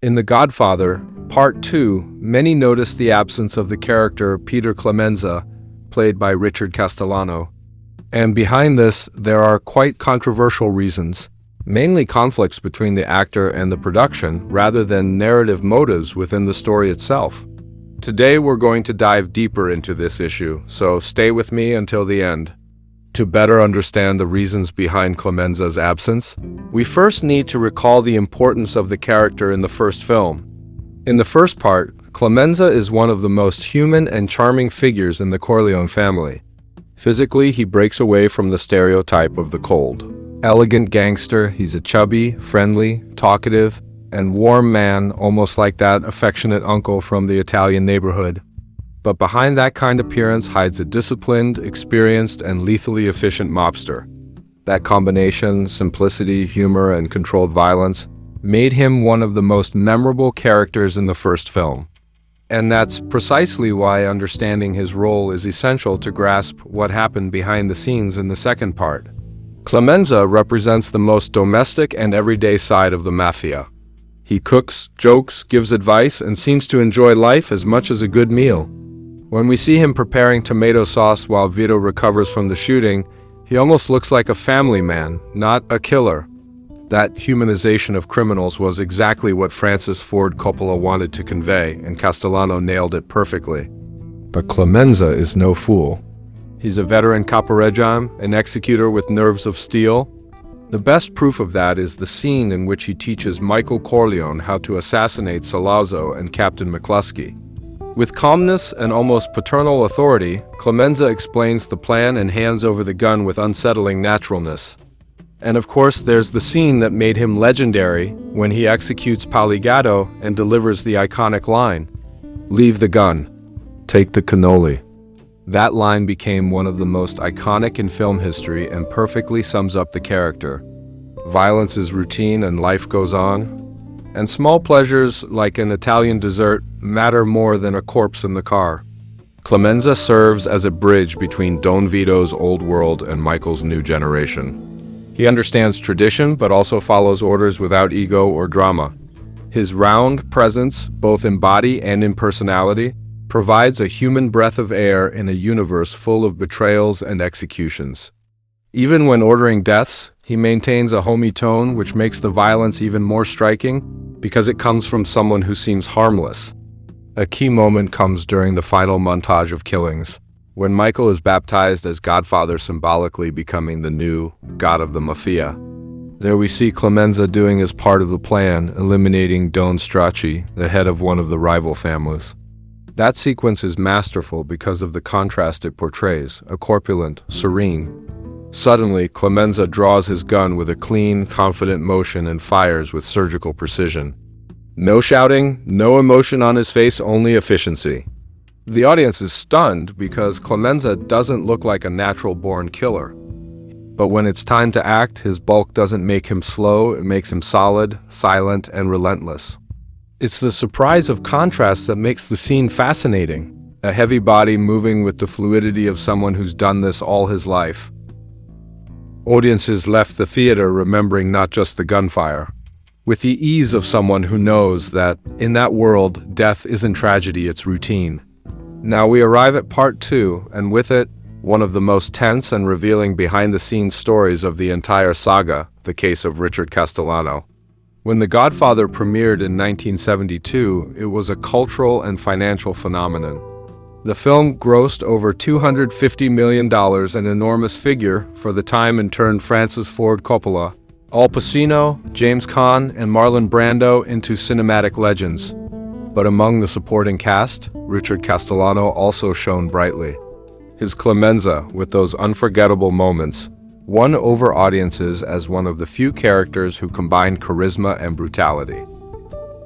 In The Godfather, Part 2, many noticed the absence of the character Peter Clemenza, played by Richard Castellano. And behind this, there are quite controversial reasons, mainly conflicts between the actor and the production, rather than narrative motives within the story itself. Today we're going to dive deeper into this issue, so stay with me until the end. To better understand the reasons behind Clemenza's absence, we first need to recall the importance of the character in the first film. In the first part, Clemenza is one of the most human and charming figures in the Corleone family. Physically, he breaks away from the stereotype of the cold, elegant gangster. He's a chubby, friendly, talkative, and warm man, almost like that affectionate uncle from the Italian neighborhood. But behind that kind appearance hides a disciplined, experienced, and lethally efficient mobster. That combination, simplicity, humor, and controlled violence, made him one of the most memorable characters in the first film. And that's precisely why understanding his role is essential to grasp what happened behind the scenes in the second part. Clemenza represents the most domestic and everyday side of the mafia. He cooks, jokes, gives advice, and seems to enjoy life as much as a good meal. When we see him preparing tomato sauce while Vito recovers from the shooting, he almost looks like a family man, not a killer. That humanization of criminals was exactly what Francis Ford Coppola wanted to convey, and Castellano nailed it perfectly. But Clemenza is no fool. He's a veteran capo, an executor with nerves of steel. The best proof of that is the scene in which he teaches Michael Corleone how to assassinate Salazzo and Captain McCluskey. With calmness and almost paternal authority, Clemenza explains the plan and hands over the gun with unsettling naturalness. And of course, there's the scene that made him legendary when he executes Paligato and delivers the iconic line, "Leave the gun, take the cannoli." That line became one of the most iconic in film history and perfectly sums up the character. Violence is routine and life goes on. And small pleasures, like an Italian dessert, matter more than a corpse in the car. Clemenza serves as a bridge between Don Vito's old world and Michael's new generation. He understands tradition, but also follows orders without ego or drama. His round presence, both in body and in personality, provides a human breath of air in a universe full of betrayals and executions. Even when ordering deaths, he maintains a homey tone which makes the violence even more striking because it comes from someone who seems harmless. A key moment comes during the final montage of killings, when Michael is baptized as Godfather, symbolically becoming the new god of the mafia. There we see Clemenza doing his part of the plan, eliminating Don Stracci, the head of one of the rival families. That sequence is masterful because of the contrast it portrays, a corpulent, serene. Suddenly, Clemenza draws his gun with a clean, confident motion and fires with surgical precision. No shouting, no emotion on his face, only efficiency. The audience is stunned because Clemenza doesn't look like a natural-born killer. But when it's time to act, his bulk doesn't make him slow, it makes him solid, silent, and relentless. It's the surprise of contrast that makes the scene fascinating. A heavy body moving with the fluidity of someone who's done this all his life. Audiences left the theater remembering not just the gunfire, with the ease of someone who knows that, in that world, death isn't tragedy, it's routine. Now we arrive at part 2, and with it, one of the most tense and revealing behind-the-scenes stories of the entire saga, the case of Richard Castellano. When The Godfather premiered in 1972, it was a cultural and financial phenomenon. The film grossed over $250 million, an enormous figure for the time, and turned Francis Ford Coppola, Al Pacino, James Caan, and Marlon Brando into cinematic legends. But among the supporting cast, Richard Castellano also shone brightly. His Clemenza, with those unforgettable moments, won over audiences as one of the few characters who combined charisma and brutality.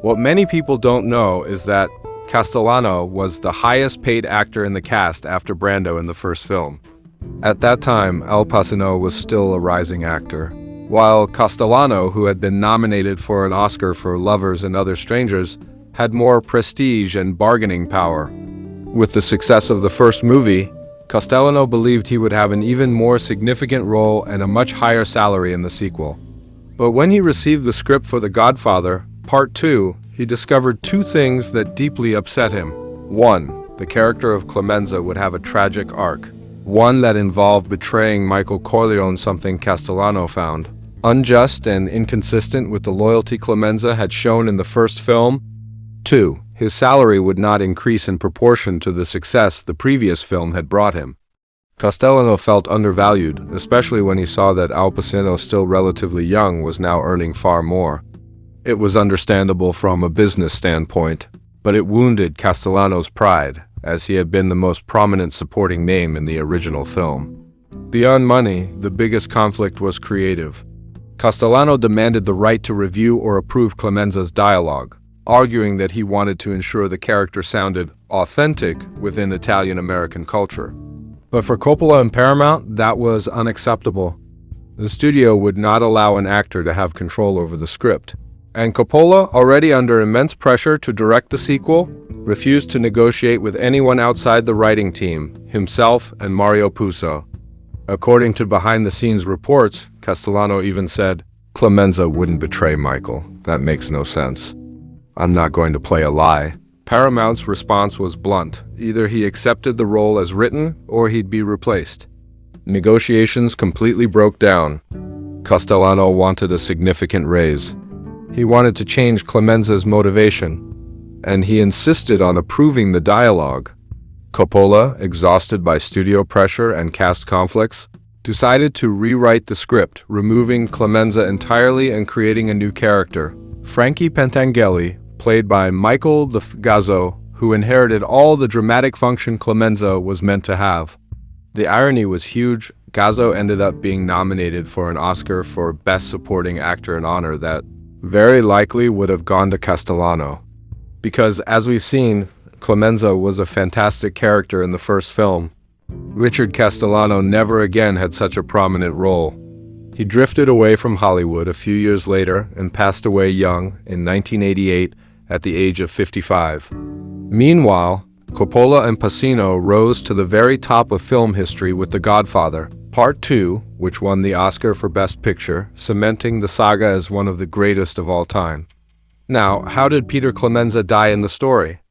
What many people don't know is that Castellano was the highest-paid actor in the cast after Brando in the first film. At that time, Al Pacino was still a rising actor, while Castellano, who had been nominated for an Oscar for Lovers and Other Strangers, had more prestige and bargaining power. With the success of the first movie, Castellano believed he would have an even more significant role and a much higher salary in the sequel. But when he received the script for The Godfather, Part 2, he discovered two things that deeply upset him. One, the character of Clemenza would have a tragic arc, one that involved betraying Michael Corleone, something Castellano found unjust and inconsistent with the loyalty Clemenza had shown in the first film. Two, his salary would not increase in proportion to the success the previous film had brought him. Castellano felt undervalued, especially when he saw that Al Pacino, still relatively young, was now earning far more. It was understandable from a business standpoint, but it wounded Castellano's pride, as he had been the most prominent supporting name in the original film. Beyond money, the biggest conflict was creative. Castellano demanded the right to review or approve Clemenza's dialogue, arguing that he wanted to ensure the character sounded authentic within Italian-American culture. But for Coppola and Paramount, that was unacceptable. The studio would not allow an actor to have control over the script. And Coppola, already under immense pressure to direct the sequel, refused to negotiate with anyone outside the writing team, himself and Mario Puzo. According to behind-the-scenes reports, Castellano even said, "Clemenza wouldn't betray Michael. That makes no sense. I'm not going to play a lie." Paramount's response was blunt. Either he accepted the role as written, or he'd be replaced. Negotiations completely broke down. Castellano wanted a significant raise. He wanted to change Clemenza's motivation, and he insisted on approving the dialogue. Coppola, exhausted by studio pressure and cast conflicts, decided to rewrite the script, removing Clemenza entirely and creating a new character, Frankie Pentangeli, played by Michael the Gazzo, who inherited all the dramatic function Clemenza was meant to have. The irony was huge. Gazzo ended up being nominated for an Oscar for Best Supporting Actor, an honor that very likely would have gone to Castellano. Because, as we've seen, Clemenza was a fantastic character in the first film. Richard Castellano never again had such a prominent role. He drifted away from Hollywood a few years later and passed away young in 1988 at the age of 55. Meanwhile, Coppola and Pacino rose to the very top of film history with The Godfather, Part 2, which won the Oscar for Best Picture, cementing the saga as one of the greatest of all time. Now, how did Peter Clemenza die in the story?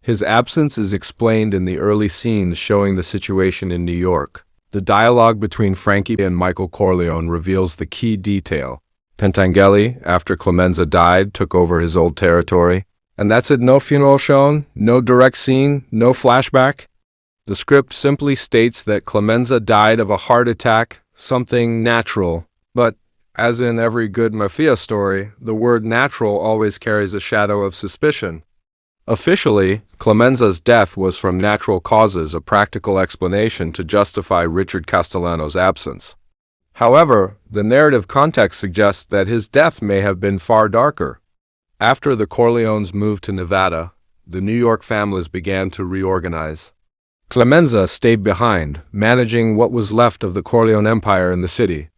His absence is explained in the early scenes showing the situation in New York. The dialogue between Frankie and Michael Corleone reveals the key detail. Pentangeli, after Clemenza died, took over his old territory. And that's it, no funeral shown, no direct scene, no flashback. The script simply states that Clemenza died of a heart attack, something natural. But, as in every good mafia story, the word natural always carries a shadow of suspicion. Officially, Clemenza's death was from natural causes, a practical explanation to justify Richard Castellano's absence. However, the narrative context suggests that his death may have been far darker. After the Corleones moved to Nevada, the New York families began to reorganize. Clemenza stayed behind, managing what was left of the Corleone empire in the city.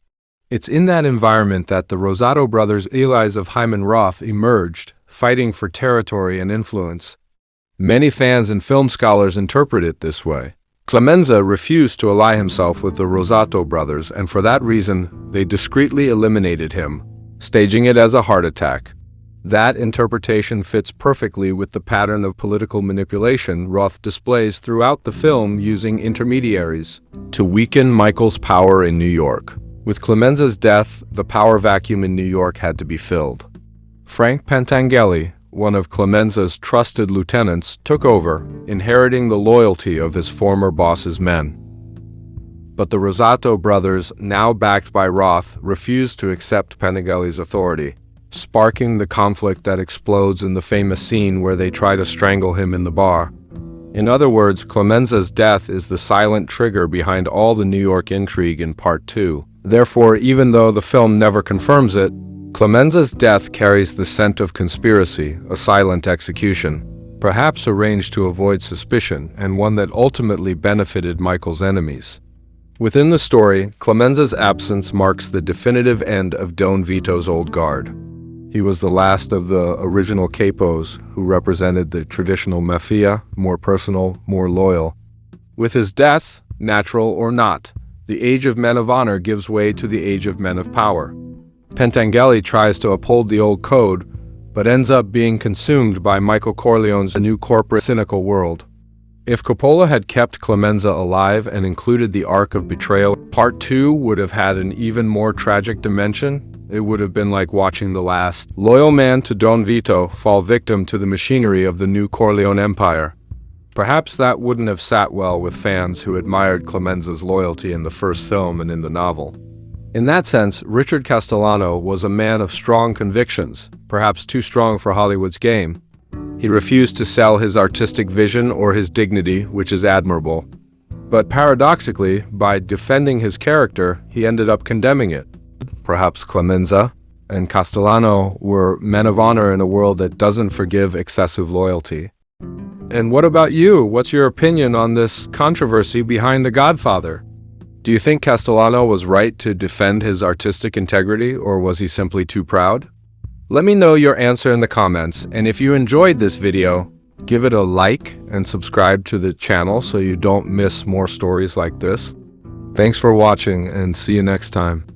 It's in that environment that the Rosato brothers' allies of Hyman Roth emerged, fighting for territory and influence. Many fans and film scholars interpret it this way. Clemenza refused to ally himself with the Rosato brothers, and for that reason, they discreetly eliminated him, staging it as a heart attack. That interpretation fits perfectly with the pattern of political manipulation Roth displays throughout the film, using intermediaries to weaken Michael's power in New York. With Clemenza's death, the power vacuum in New York had to be filled. Frank Pentangeli, one of Clemenza's trusted lieutenants, took over, inheriting the loyalty of his former boss's men. But the Rosato brothers, now backed by Roth, refused to accept Pentangeli's authority, sparking the conflict that explodes in the famous scene where they try to strangle him in the bar. In other words, Clemenza's death is the silent trigger behind all the New York intrigue in Part 2. Therefore, even though the film never confirms it, Clemenza's death carries the scent of conspiracy, a silent execution, perhaps arranged to avoid suspicion, and one that ultimately benefited Michael's enemies. Within the story, Clemenza's absence marks the definitive end of Don Vito's old guard. He was the last of the original capos who represented the traditional mafia, more personal, more loyal. With his death, natural or not, the age of men of honor gives way to the age of men of power. Pentangeli tries to uphold the old code, but ends up being consumed by Michael Corleone's new corporate cynical world. If Coppola had kept Clemenza alive and included the arc of betrayal, Part 2 would have had an even more tragic dimension. It would have been like watching the last loyal man to Don Vito fall victim to the machinery of the new Corleone empire. Perhaps that wouldn't have sat well with fans who admired Clemenza's loyalty in the first film and in the novel. In that sense, Richard Castellano was a man of strong convictions, perhaps too strong for Hollywood's game. He refused to sell his artistic vision or his dignity, which is admirable. But paradoxically, by defending his character, he ended up condemning it. Perhaps Clemenza and Castellano were men of honor in a world that doesn't forgive excessive loyalty. And what about you? What's your opinion on this controversy behind The Godfather? Do you think Castellano was right to defend his artistic integrity, or was he simply too proud? Let me know your answer in the comments, and if you enjoyed this video, give it a like and subscribe to the channel so you don't miss more stories like this. Thanks for watching, and see you next time.